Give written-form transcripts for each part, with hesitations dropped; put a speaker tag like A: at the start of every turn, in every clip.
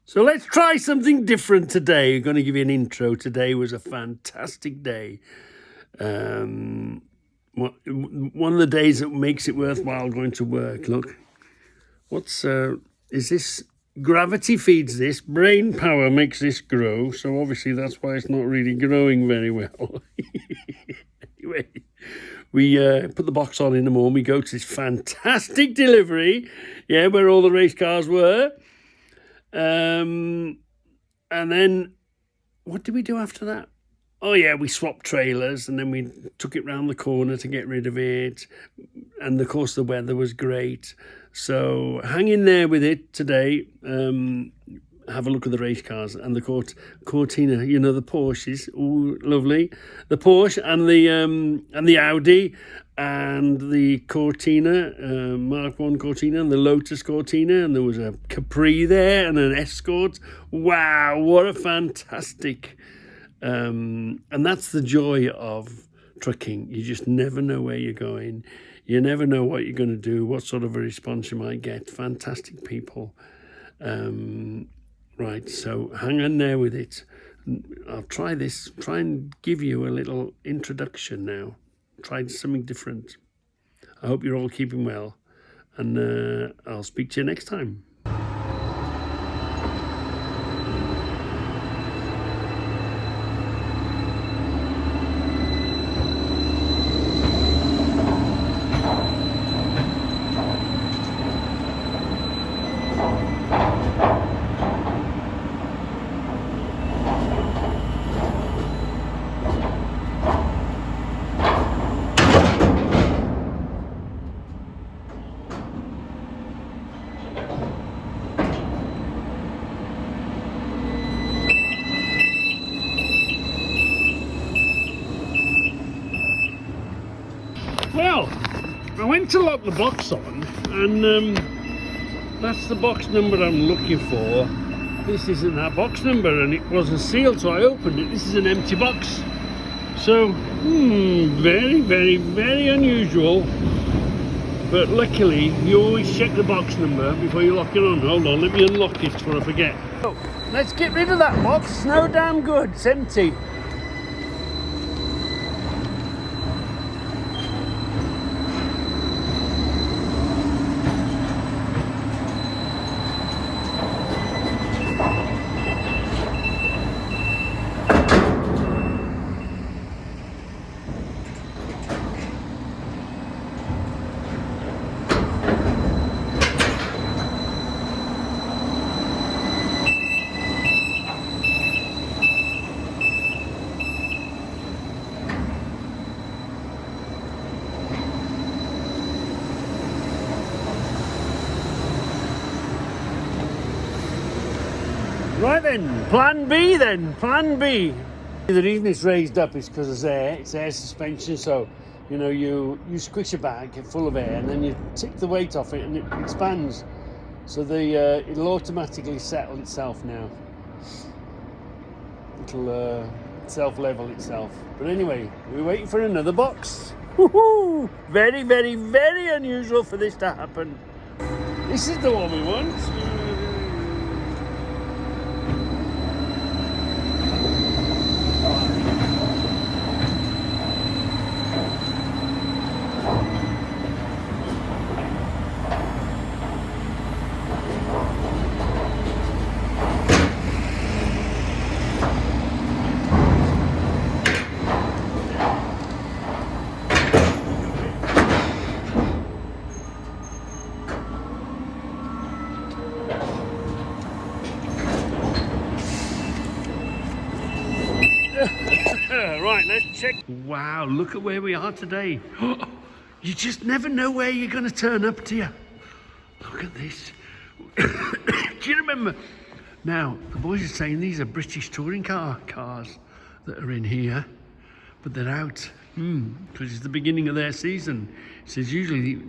A: So let's try something different today. I'm going to give you an intro. Today was a fantastic day. One of the days that makes it worthwhile going to work. Look, is this? Gravity feeds this. Brain power makes this grow. So obviously that's why it's not really growing very well. Anyway, we put the box on in the morning. We go to this fantastic delivery, where all the race cars were. And then what did we do after that? Oh yeah, we swapped trailers and then we took it round the corner to get rid of it. And of course the weather was great. So hang in there with it today. Have a look at the race cars and the Cortina, the Porsches. Ooh, lovely. The Porsche and the Audi and the Cortina, Mark 1 Cortina and the Lotus Cortina, and there was a Capri there and an Escort. Wow, what a fantastic. And that's the joy of trucking. You just never know where you're going. You never know what you're going to do, what sort of a response you might get. Fantastic people. Right, so hang on there with it. I'll try and give you a little introduction now. Tried something different. I hope you're all keeping well, and I'll speak to you next time. Well, I went to lock the box on, and that's the box number I'm looking for. This isn't that box number, and it wasn't sealed, so I opened it. This is an empty box. So, very, very, very unusual. But luckily, you always check the box number before you lock it on. Hold on, let me unlock it before I forget. So, let's get rid of that box. It's no damn good. It's empty. Right then, plan B then, plan B. The reason it's raised up is because it's air suspension, so you squish a bag full of air and then you take the weight off it and it expands. So it'll automatically settle itself now. It'll self-level itself. But anyway, we're waiting for another box. Woohoo! Very, very, very unusual for this to happen. This is the one we want. Right, let's check. Wow, look at where we are today. You just never know where you're going to turn up, do you? Look at this. Do you remember? Now, the boys are saying these are British touring cars that are in here, but they're out because it's the beginning of their season. It says usually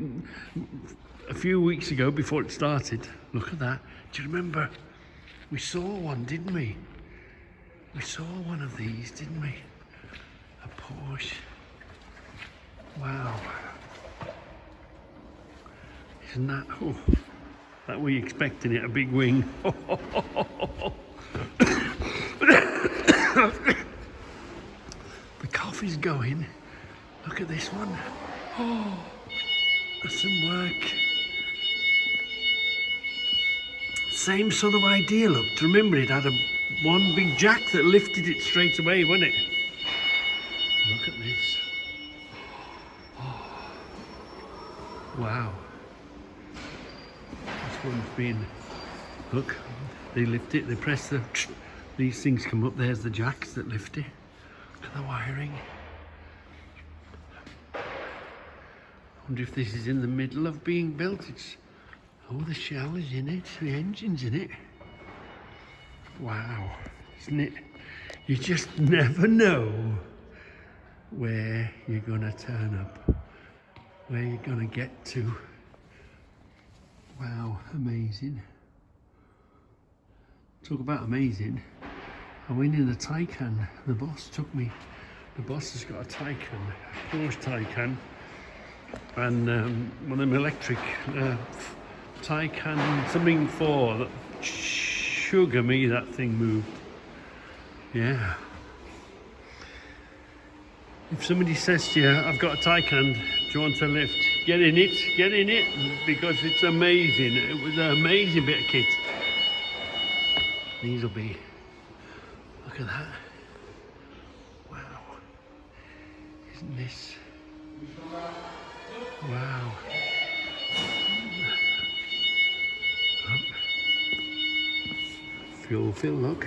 A: a few weeks ago before it started. Look at that. Do you remember? We saw one, didn't we? We saw one of these, didn't we? A Porsche. Wow. Isn't that? Oh. That were you expecting it, a big wing. The coffee's going. Look at this one. Oh, that's some work. Same sort of idea, look. Remember, it had one big jack that lifted it straight away, wasn't it? Look at this. Oh. Wow. This one's been, look, they lift it, they press these things come up, there's the jacks that lift it. Look at the wiring. I wonder if this is in the middle of being built. Oh, the shell is in it, the engine's in it. Wow, isn't it? You just never know where you're gonna turn up, where you're gonna get to. Wow, amazing. Talk about amazing. I went in a Taycan. The boss took me. The boss has got a Taycan, a Porsche Taycan, and one of them electric Taycan something 4. That sugar me, that thing moved. Yeah. If somebody says to you, I've got a Taycan, do you want a lift? Get in it, because it's amazing. It was an amazing bit of kit. These will be, look at that. Wow. Isn't this? Wow. Fuel fill, look.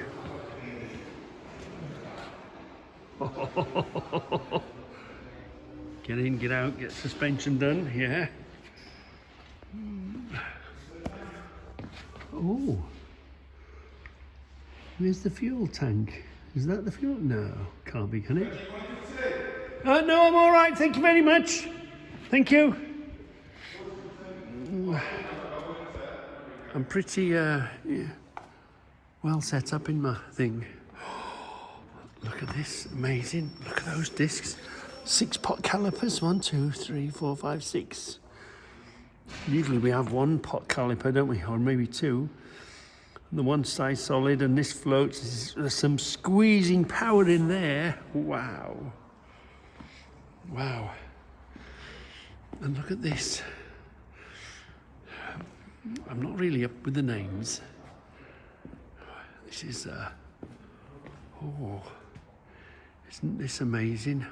A: Get in, get out, get suspension done, yeah. Oh. Where's the fuel tank? Is that the fuel? No, can't be, can it? No, I'm all right, thank you very much. Thank you. I'm pretty yeah, well set up in my thing. Look at this, amazing. Look at those discs. 6 pot calipers, 1, 2, 3, 4, 5, 6. Usually we have 1 pot caliper, don't we? Or maybe 2. And the one side's solid and this floats. There's some squeezing power in there. Wow. Wow. And look at this. I'm not really up with the names. This is, oh, isn't this amazing?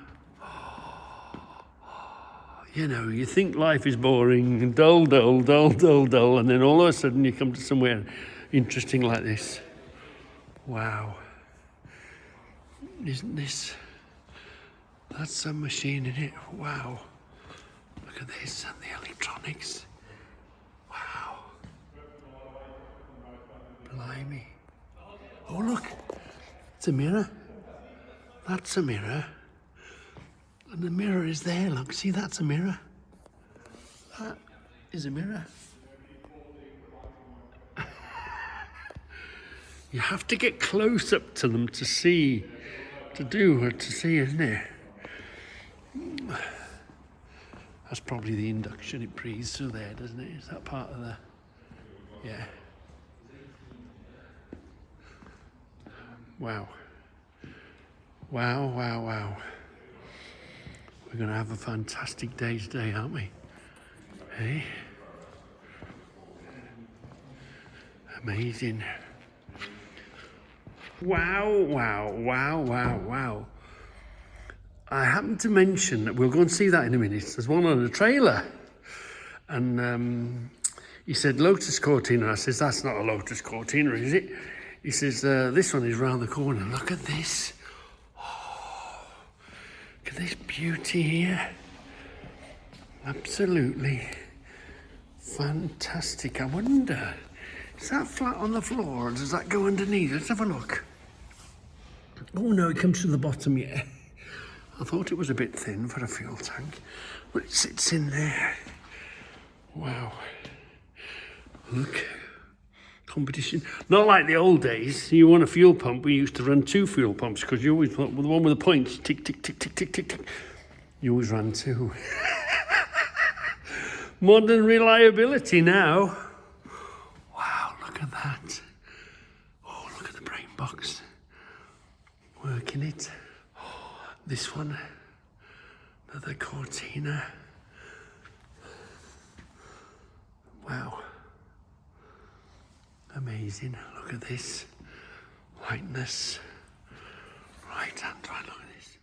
A: You know, you think life is boring and dull, dull, dull, dull, dull, and then all of a sudden you come to somewhere interesting like this. Wow. Isn't this? That's some machine in it. Wow. Look at this and the electronics. Wow. Blimey. Oh, look. It's a mirror. That's a mirror. And the mirror is there, look. See, that's a mirror. That is a mirror. You have to get close up to them to see, isn't it? That's probably the induction. It breathes through there, doesn't it? Is that part of the... Yeah. Wow. Wow, wow, wow. We're going to have a fantastic day today, aren't we? Hey? Amazing. Wow, wow, wow, wow, wow. I happened to mention that we'll go and see that in a minute. There's one on the trailer. And he said Lotus Cortina. I says, that's not a Lotus Cortina, is it? He says, this one is round the corner. Look at this. Oh, look at this beauty here. Absolutely fantastic. I wonder, is that flat on the floor or does that go underneath? Let's have a look. Oh no, it comes to the bottom, yeah. I thought it was a bit thin for a fuel tank, but it sits in there. Wow. Look. Competition. Not like the old days. You want a fuel pump, we used to run 2 fuel pumps because you always want the one with the points. Tick, tick, tick, tick, tick, tick, tick. You always ran 2. Modern reliability now. box. Working it. This one. Another Cortina. Wow. Amazing. Look at this. Lightness. Right hand drive. Look at this.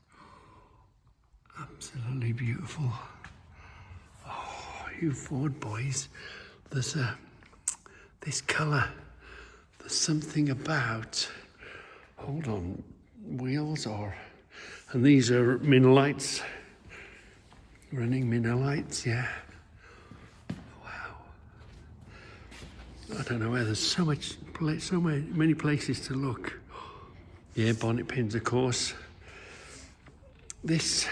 A: Absolutely beautiful. Oh, you Ford boys. There's this colour. There's something about, hold on, wheels or, and these are Minolites. Running Minolites, yeah. Wow. I don't know where there's so many places to look. Yeah, bonnet pins, of course. This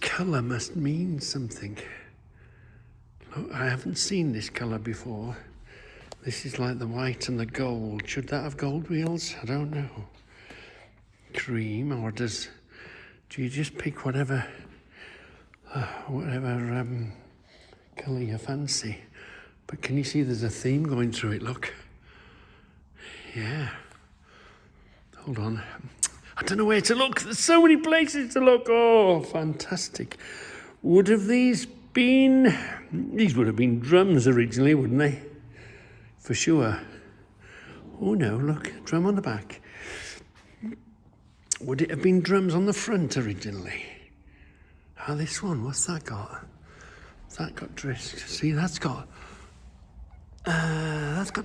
A: colour must mean something. Look, I haven't seen this colour before. This is like the white and the gold. Should that have gold wheels? I don't know. Cream, or do you just pick whatever colour you fancy? But can you see there's a theme going through it? Look. Yeah. Hold on. I don't know where to look. There's so many places to look. Oh, fantastic. These would have been drums originally, wouldn't they? For sure. Oh no, look, drum on the back. Would it have been drums on the front originally? Ah, this one, what's that got? That got discs. See, that's got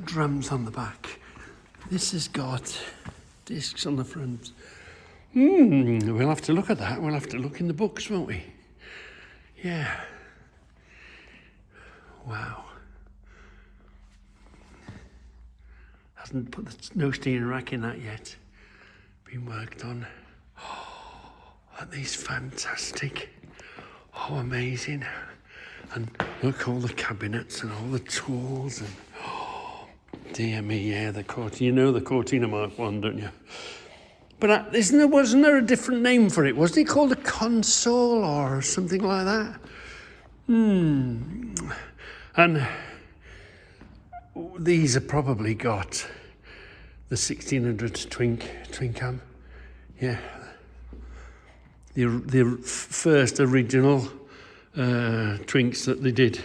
A: drums on the back. This has got discs on the front. We'll have to look at that. We'll have to look in the books, won't we? Yeah. Wow. Hasn't put the no steering rack in that yet. Been worked on. Oh, aren't these fantastic? Oh, amazing. And look, all the cabinets and all the tools and oh, dear me, yeah, the Cortina. You know the Cortina Mark 1, don't you? But wasn't there a different name for it? Wasn't it called a console or something like that? And these have probably got the 1600 twin cam. Yeah. The first original Twinks that they did.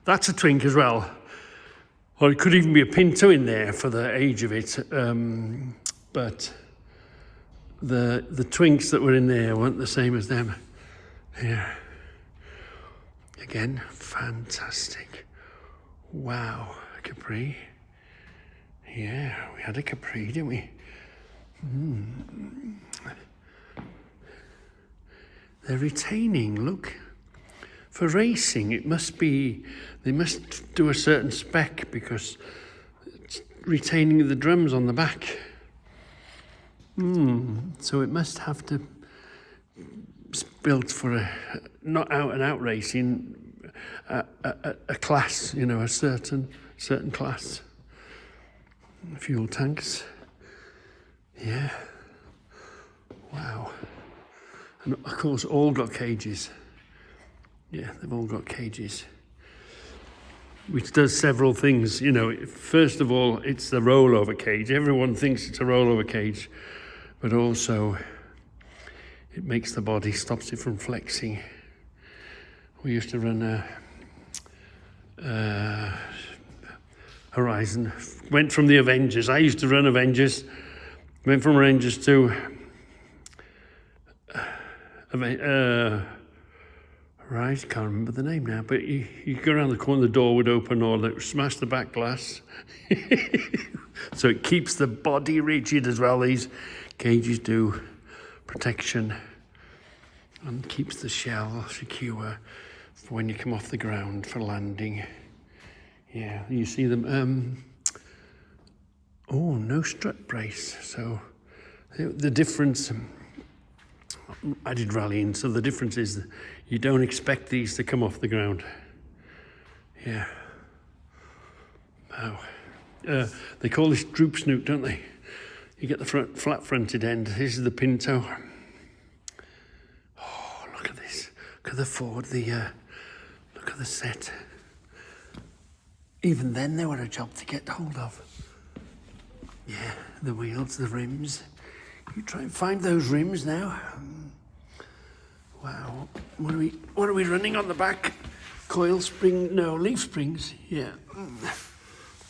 A: That's a Twink as well. Or it could even be a Pinto in there for the age of it. But the Twinks that were in there weren't the same as them. Yeah. Again, fantastic. Wow, a Capri. Yeah, we had a Capri, didn't we? They're retaining, look. For racing, they must do a certain spec because it's retaining the drums on the back. So it must have to built for not out and out racing, a class, you know, a certain class. Fuel tanks. Yeah. Wow. And of course, all got cages. Yeah, they've all got cages. Which does several things, you know. First of all, it's the rollover cage. Everyone thinks it's a rollover cage, but also it makes the body, stops it from flexing. We used to run a Horizon. Went from the Avengers. I used to run Avengers. Went from Avengers to right, can't remember the name now, but you go around the corner, the door would open or they would smash the back glass. So it keeps the body rigid as well, these cages do. Protection and keeps the shell secure for when you come off the ground for landing. Yeah, you see them. Oh, no strut brace. So the difference, I did rallying, so the difference is that you don't expect these to come off the ground. Yeah. Wow. They call this droop snoot, don't they? You get the flat fronted end. This is the Pinto. Oh, look at this. Look at the Ford. Look at the set. even then they were a job to get hold of. Yeah, the wheels, the rims. You try and find those rims now. Wow, what are we running on the back? Coil spring? No, leaf springs. Yeah,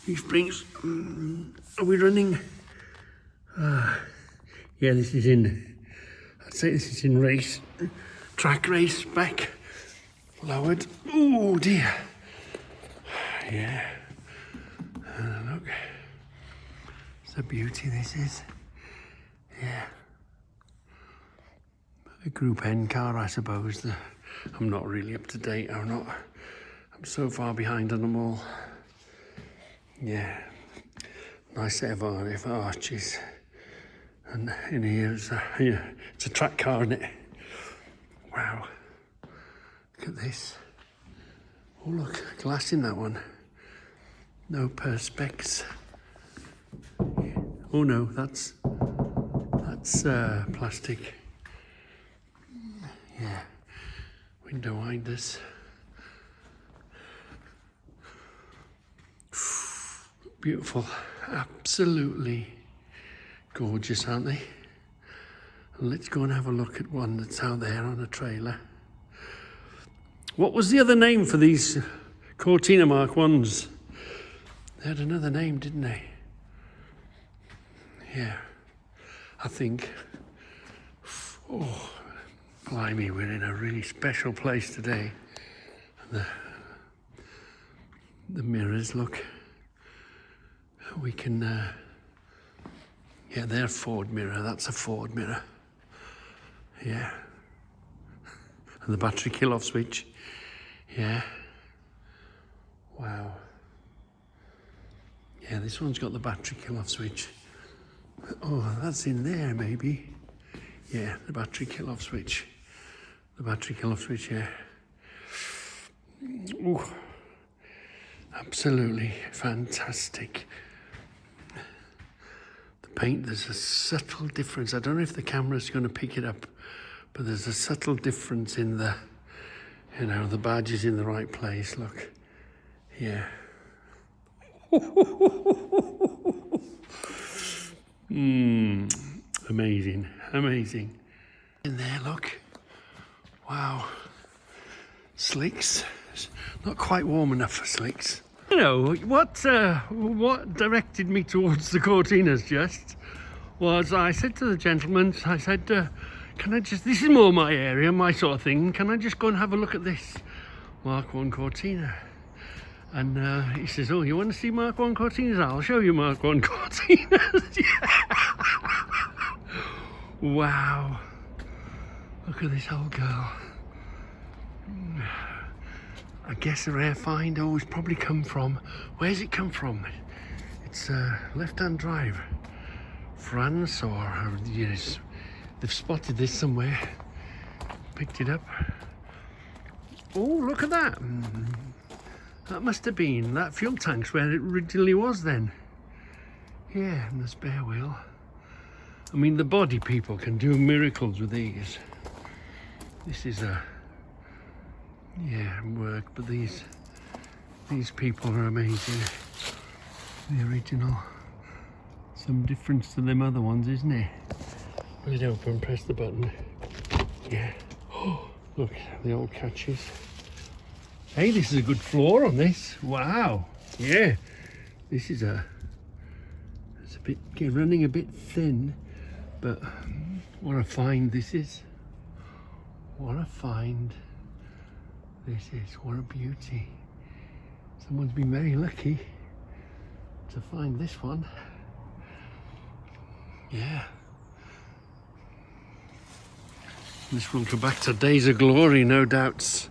A: leaf springs. Are we running? Yeah, this is in. I'd say this is in race, track race back, lowered. Oh dear. Yeah. Look, it's a beauty. This is. Yeah. A Group N car, I suppose. I'm not really up to date. I'm so far behind on them all. Yeah. Nice set of arches. And in here, it's a track car, isn't it? Wow. Look at this. Oh, look, glass in that one. No perspex. Oh no, that's plastic. Yeah, window winders. Beautiful, absolutely gorgeous, aren't they? And let's go and have a look at one that's out there on a trailer. What was the other name for these Cortina Mark 1s? They had another name, didn't they? Yeah, I think. Oh, blimey, we're in a really special place today. The mirrors, look. We can, yeah, they're Ford mirror. That's a Ford mirror. Yeah. And the battery kill-off switch. Yeah. Wow. Yeah, this one's got the battery kill-off switch. Oh, that's in there, maybe. Yeah, the battery kill-off switch. The battery kill-off switch, yeah. Ooh. Absolutely fantastic. The paint, there's a subtle difference. I don't know if the camera's going to pick it up, but there's a subtle difference in the, you know, the badge is in the right place. Look. Yeah. Amazing, amazing. In there, look. Wow. Slicks. It's not quite warm enough for slicks. You know, what directed me towards the Cortinas just was I said to the gentleman, I said, can I just, this is more my area, my sort of thing, can I just go and have a look at this Mark 1 Cortina? And he says, oh, you want to see Mark 1 Cortinas? I'll show you Mark 1 Cortinas. Wow. Look at this old girl. I guess a rare find. Oh, it's probably come from, where's it come from? It's left-hand drive. France or, yes, they've spotted this somewhere. Picked it up. Oh, look at that. That must have been, that fuel tank's where it originally was then. Yeah, and the spare wheel. I mean, the body people can do miracles with these. This is a, yeah, work, but these people are amazing. The original. Some difference to them other ones, isn't it? Pull it open, press the button. Yeah. Oh, look, the old catches. Hey, this is a good floor on this. Wow. Yeah. This is it's a bit running a bit thin, but what a find this is. What a find this is. What a beauty. Someone's been very lucky to find this one. Yeah. This will go back to days of glory, no doubts.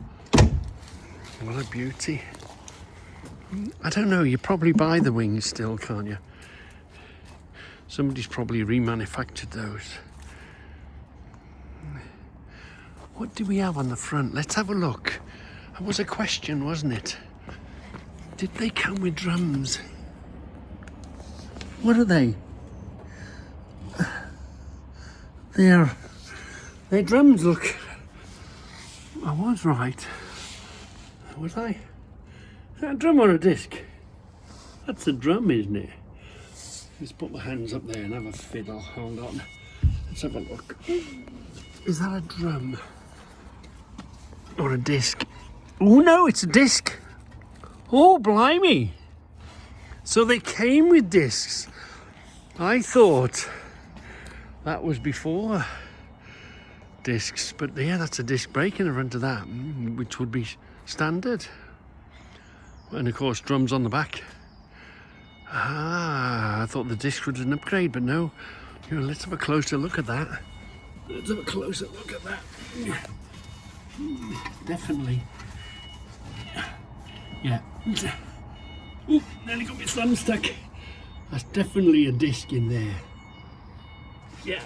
A: What a beauty. I don't know, you probably buy the wings still, can't you? Somebody's probably remanufactured those. What do we have on the front? Let's have a look. That was a question, wasn't it? Did they come with drums? What are they? They're drums, look. I was right. Was I? Is that a drum on a disc? That's a drum, isn't it? Let's put my hands up there and have a fiddle. Hold on. Let's have a look. Is that a drum? Or a disc? Oh no, it's a disc. Oh, blimey. So they came with discs. I thought that was before discs, but yeah, that's a disc brake in the front of that, which would be standard. And of course, drums on the back. Ah, I thought the disc was an upgrade, but no. Here, let's have a closer look at that. Let's have a closer look at that. Definitely. Yeah. Ooh, nearly got my thumb stuck. That's definitely a disc in there. Yeah.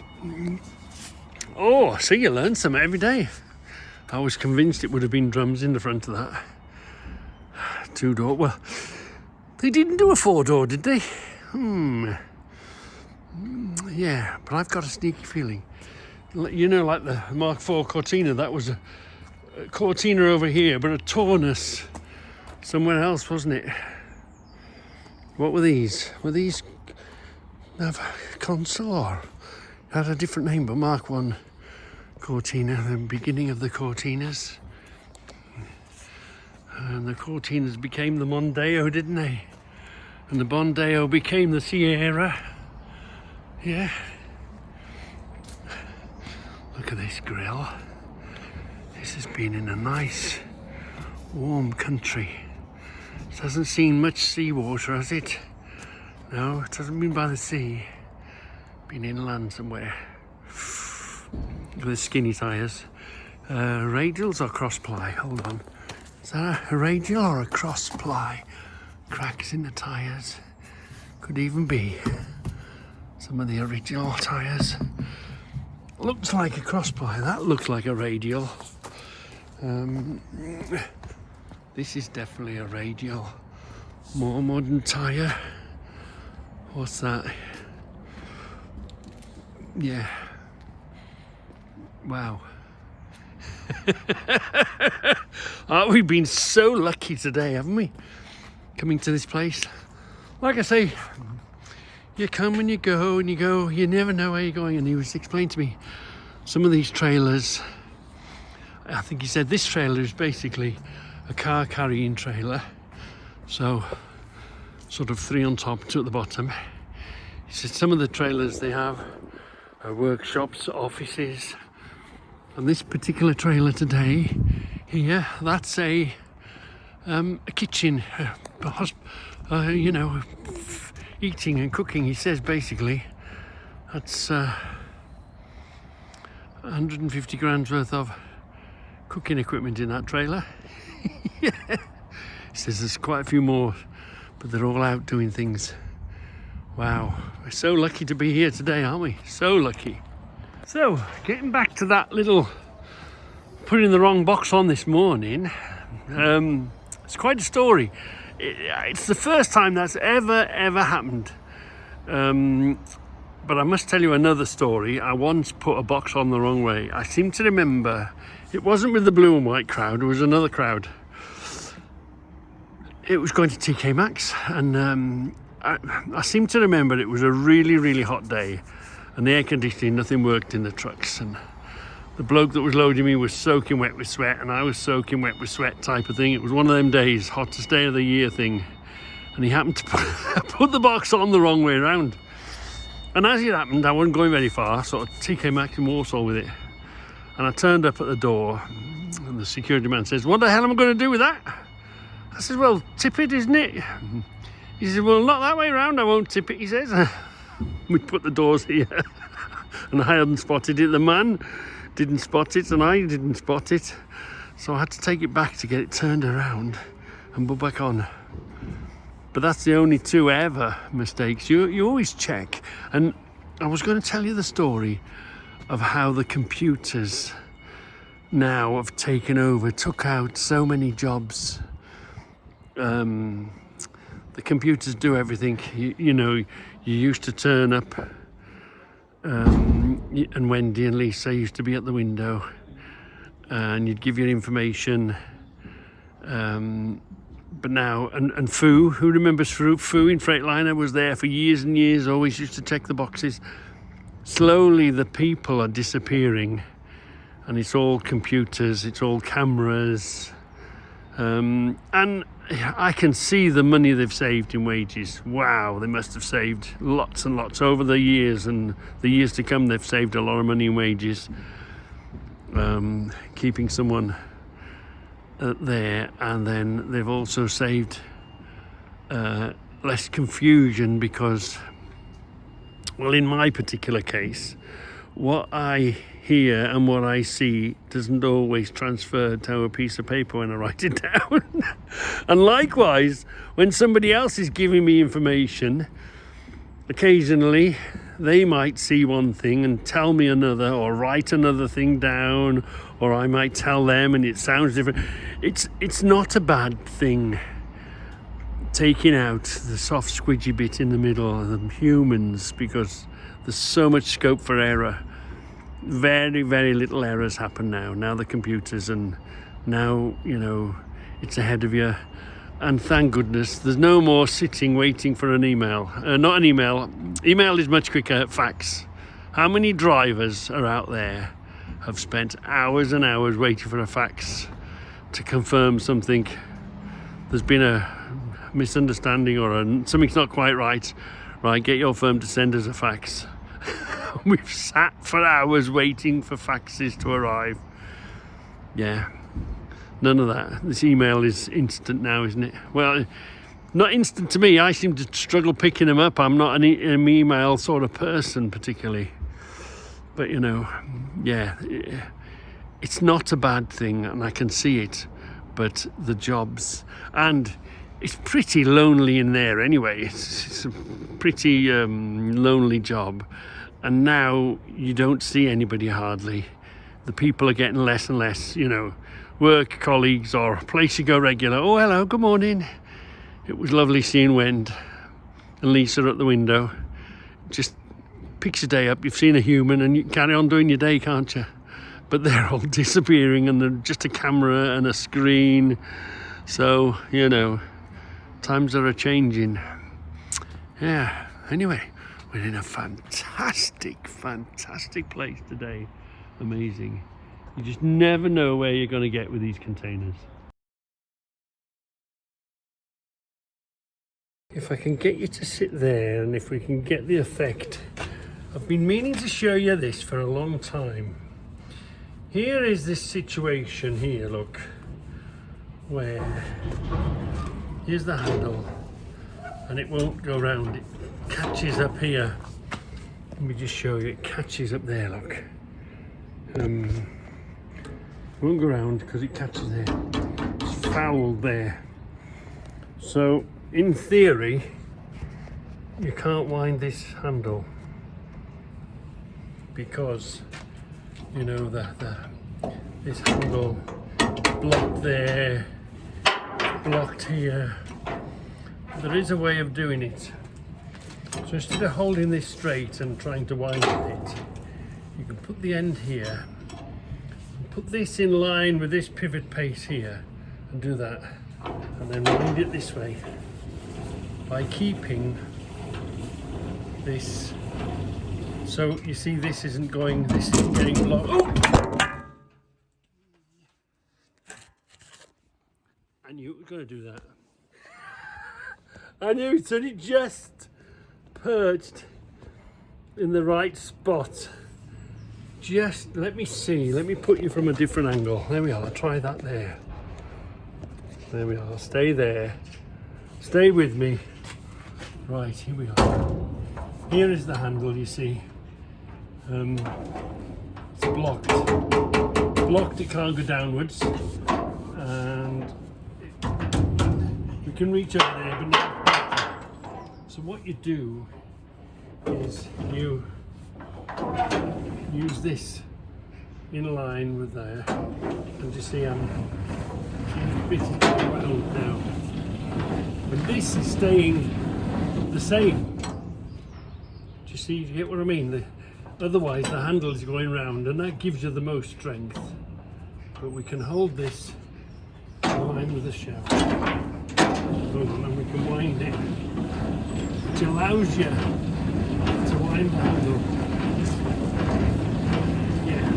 A: Oh, see, you learn something every day. I was convinced it would have been drums in the front of that. 2-door. Well, they didn't do a 4-door, did they? Yeah, but I've got a sneaky feeling. You know, like the Mark IV Cortina, that was a Cortina over here, but a Taunus somewhere else, wasn't it? What were these? Were these console or had a different name, but Mark I Cortina, the beginning of the Cortinas. And the Cortinas became the Mondeo, didn't they? And the Mondeo became the Sierra. Yeah. Look at this grill. This has been in a nice, warm country. It hasn't seen much seawater, has it? No, it hasn't been by the sea. Been inland somewhere. Look at the skinny tyres. Radials or cross ply? Hold on. Is that a radial or a cross ply? Cracks in the tyres. Could even be some of the original tyres. Looks like a cross ply. That looks like a radial. This is definitely a radial. More modern tyre. What's that? Yeah. Wow. We been so lucky today, haven't we? Coming to this place. Like I say, you come and you go and you go, you never know where you're going. And he was explaining to me some of these trailers. I think he said this trailer is basically a car carrying trailer. So, sort of 3 on top, 2 at the bottom. He said some of the trailers they have are workshops, offices. And this particular trailer today, here, that's a kitchen, you know, eating and cooking. He says basically that's 150 grand's worth of cooking equipment in that trailer. Yeah. He says there's quite a few more, but they're all out doing things. Wow, we're so lucky to be here today, aren't we? So lucky. So, getting back to that little putting the wrong box on this morning, it's quite a story. It's the first time that's ever happened. But I must tell you another story. I once put a box on the wrong way. I seem to remember, it wasn't with the blue and white crowd, it was another crowd. It was going to TK Maxx, and I seem to remember it was a really hot day, and the air conditioning, nothing worked in the trucks, and the bloke that was loading me was soaking wet with sweat, and I was soaking wet with sweat type of thing. It was one of them days, hottest day of the year thing, and he happened to put the box on the wrong way around. And as it happened, I wasn't going very far, sort of TK Maxx in Warsaw with it. And I turned up at the door, and the security man says, "What the hell am I going to do with that?" I said, "Well, tip it, isn't it?" He said, "Well, not that way around, I won't tip it," he says. We put the doors here, and I hadn't spotted it. The man didn't spot it, and I didn't spot it. So I had to take it back to get it turned around and put back on. But that's the only 2 ever mistakes. You always check. And I was going to tell you the story of how the computers now have taken over, took out so many jobs. The computers do everything. You know, you used to turn up, and Wendy and Lisa used to be at the window, and you'd give your information. But now, and Fu, who remembers Fu? Fu in Freightliner was there for years and years, always used to check the boxes. Slowly the people are disappearing, and it's all computers, it's all cameras, and I can see the money they've saved in wages. Wow, they must have saved lots and lots over the years, and the years to come they've saved a lot of money in wages, keeping someone there, and then they've also saved less confusion, because, well, in my particular case, what I hear and what I see doesn't always transfer to a piece of paper when I write it down. And likewise, when somebody else is giving me information, occasionally they might see one thing and tell me another, or write another thing down, or I might tell them and it sounds different. It's not a bad thing, taking out the soft squidgy bit in the middle of the humans, because there's so much scope for error. Very, very little errors happen now the computers, and now, you know, it's ahead of you. And thank goodness there's no more sitting waiting for an email. Not an email. Email is much quicker. Fax. How many drivers are out there have spent hours and hours waiting for a fax to confirm something? There's been a misunderstanding, or something's not quite right. Right, get your firm to send us a fax. We've sat for hours waiting for faxes to arrive. Yeah, none of that. This email is instant now, isn't it? Well, not instant to me. I seem to struggle picking them up. I'm not an email sort of person particularly. But, you know, yeah, it's not a bad thing, and I can see it. But the jobs, and it's pretty lonely in there anyway. It's a pretty lonely job. And now you don't see anybody hardly. The people are getting less and less, you know, work colleagues or a place you go regular. Oh, hello, good morning. It was lovely seeing Wend and Lisa at the window. Just picks your day up. You've seen a human and you can carry on doing your day, can't you? But they're all disappearing, and they're just a camera and a screen. So, you know, times are a-changing. Yeah, anyway. We're in a fantastic place today. Amazing. You just never know where you're going to get with these containers. If I can get you to sit there, and if we can get the effect. I've been meaning to show you this for a long time. Here is this situation here, look. Where here's the handle, and it won't go round. It catches up here. Let me just show you. It catches up there, look. Won't go round because it catches there. It's fouled there. So in theory you can't wind this handle, because, you know, this handle blocked there, blocked here. There is a way of doing it. So instead of holding this straight and trying to wind it, you can put the end here, and put this in line with this pivot pace here, and do that, and then wind it this way by keeping this. So you see, this isn't getting blocked. Oh! I knew it was going to do that. I knew it, and it just perched in the right spot. Just let me see, let me put you from a different angle. There we are, try that there. There we are, stay there. Stay with me. Right, here we are. Here is the handle, you see. It's blocked. Blocked, it can't go downwards. And we can reach over there, but not. So what you do is you use this in line with there, and you see I'm fitting it well now. But this is staying the same. Do you see? Do you get what I mean? Otherwise the handle is going round, and that gives you the most strength. But we can hold this in line with the shaft. and then we can wind it, which allows you to wind the handle. Yeah.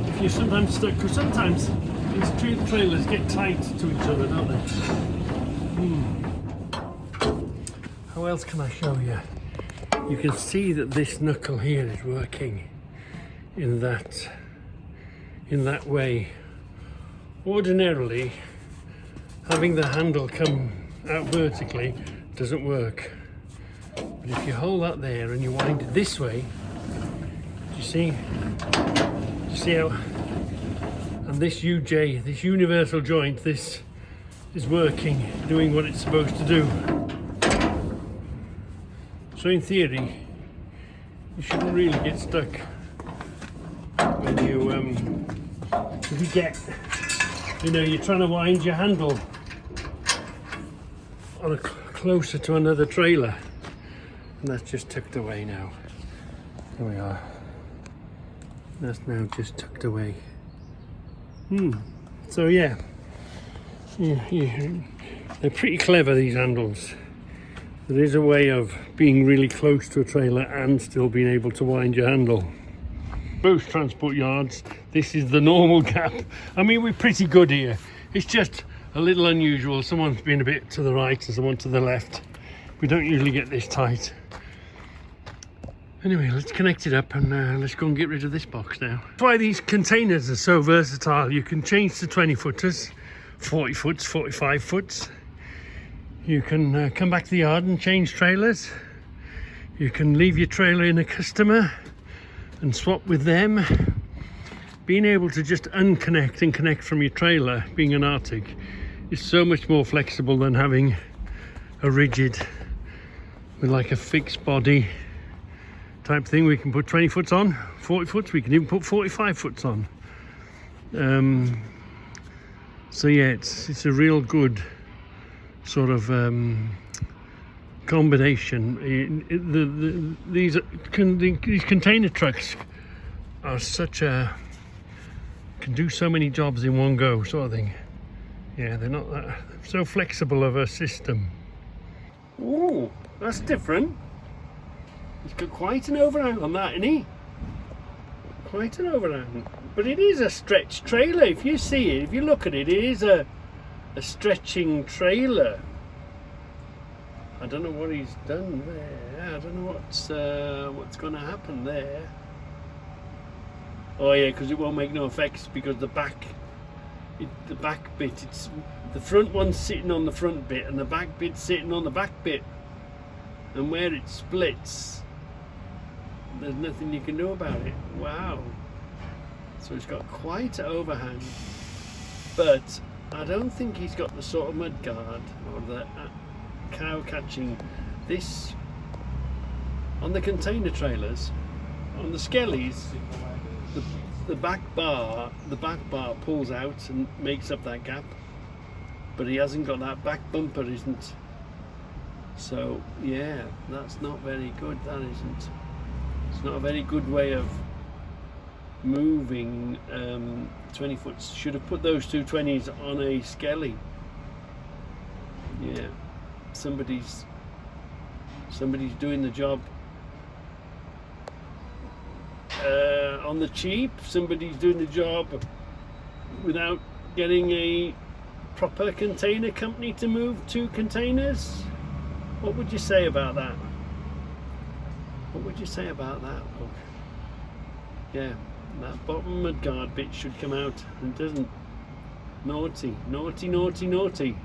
A: If you're sometimes stuck, because sometimes these trailers get tight to each other, don't they? How else can I show you? You can see that this knuckle here is working in that way. Ordinarily, having the handle come out vertically doesn't work. But if you hold that there and you wind it this way, you see how, and this UJ, this universal joint, this is working, doing what it's supposed to do. So in theory, you shouldn't really get stuck when you, if you get, you're trying to wind your handle on closer to another trailer, and that's just tucked away now. There we are. That's now just tucked away. So yeah, they're pretty clever, these handles. There is a way of being really close to a trailer and still being able to wind your handle. Most transport yards, this is the normal gap. I mean, we're pretty good here. It's just a little unusual. Someone's been a bit to the right and someone to the left. We don't usually get this tight. Anyway, let's connect it up and let's go and get rid of this box now. That's why these containers are so versatile. You can change to 20 footers, 40 foots, 45 foots. You can come back to the yard and change trailers. You can leave your trailer in a customer and swap with them. Being able to just unconnect and connect from your trailer, being an Arctic, is so much more flexible than having a rigid, with like a fixed body type thing. We can put 20 foots on, 40 foots, we can even put 45 foots on. So yeah, it's a real good sort of combination. These container trucks are can do so many jobs in one go, sort of thing. Yeah, they're not so flexible of a system. Ooh, that's different. He's got quite an overhang on that, isn't he? Quite an overhang. But it is a stretched trailer. If you see it, if you look at it, it is a stretching trailer. I don't know what he's done there. I don't know what's going to happen there. Oh yeah, because it won't make no effects because the back bit, it's the front one's sitting on the front bit and the back bit's sitting on the back bit, and where it splits, there's nothing you can do about it. Wow. So it's got quite an overhang, but I don't think he's got the sort of mud guard or the cow catching. This on the container trailers, on the skellies, the back bar pulls out and makes up that gap, but he hasn't got that back bumper, isn't. So yeah, that's not very good. That isn't. It's not a very good way of moving 20 foot. Should have put those two 20s on a skelly. Yeah, somebody's doing the job on the cheap. Somebody's doing the job without getting a proper container company to move two containers. What would you say about that? What would you say about that? Look. Yeah, that bottom mudguard bit should come out and doesn't. Naughty, naughty, naughty, naughty.